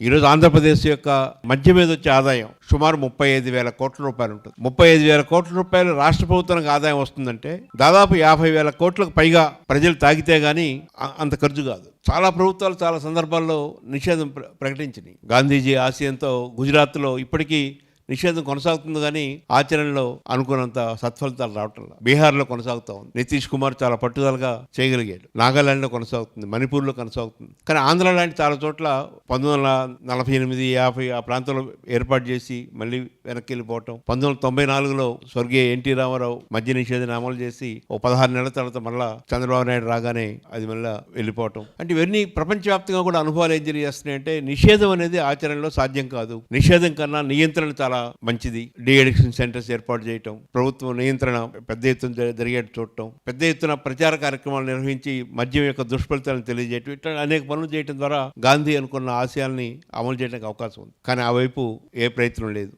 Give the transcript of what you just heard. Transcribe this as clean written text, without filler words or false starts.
ఈరోజు ఆంధ్రప్రదేశ్ యొక్క మద్యం మీద వచ్చే ఆదాయం సుమారు 35,000 కోట్ల రూపాయలు ఉంటుంది. 35,000 కోట్ల రూపాయలు రాష్ట్ర ప్రభుత్వానికి ఆదాయం వస్తుందంటే దాదాపు 50,000 కోట్లకు పైగా ప్రజలు తాగితే గానీ అంత ఖర్చు కాదు. చాలా ప్రభుత్వాలు చాలా సందర్భాల్లో నిషేధం ప్రకటించినాయి. గాంధీజీ ఆశయంతో గుజరాత్లో ఇప్పటికీ నిషేధం కొనసాగుతుంది, కానీ ఆచరణలో అనుకున్నంత సత్ఫలితాలు రావటం లేదు. బీహార్లో కొనసాగుతూ ఉంది. నితీష్ కుమార్ చాలా పట్టుదలగా చేయగలిగాడు. నాగాలాండ్లో కొనసాగుతుంది, మణిపూర్లో కొనసాగుతుంది. కానీ ఆంధ్ర లాంటి చాలా చోట్ల 1948, 50 ఆ ప్రాంతంలో ఏర్పాటు చేసి మళ్ళీ వెనక్కి వెళ్ళిపోవటం. 1994లో స్వర్గీయ ఎన్టీ రామారావు మద్య నిషేధాన్ని అమలు చేసి 16 నెలల తర్వాత మళ్ళా చంద్రబాబు నాయుడు రాగానే అది మళ్ళీ వెళ్ళిపోవటం. అంటే ఇవన్నీ ప్రపంచవ్యాప్తంగా కూడా అనుభవాలు ఏం తెలియజేస్తున్నాయంటే నిషేధం అనేది ఆచరణలో సాధ్యం కాదు. నిషేధం కన్నా నియంత్రణ చాలా మంచిది. డీ అడిక్షన్ సెంటర్స్ ఏర్పాటు చేయటం, ప్రభుత్వం నియంత్రణ పెద్ద ఎత్తున జరిగేట్టు చూడటం, పెద్ద ఎత్తున ప్రచార కార్యక్రమాలు నిర్వహించి మద్యం యొక్క దుష్ఫలితాలను తెలియజేయటం, ఇట్లా అనేక పనులు చేయడం ద్వారా గాంధీ అనుకున్న ఆశయాల్ని అమలు చేయడానికి అవకాశం ఉంది. కానీ ఆ వైపు ఏ ప్రయత్నం లేదు.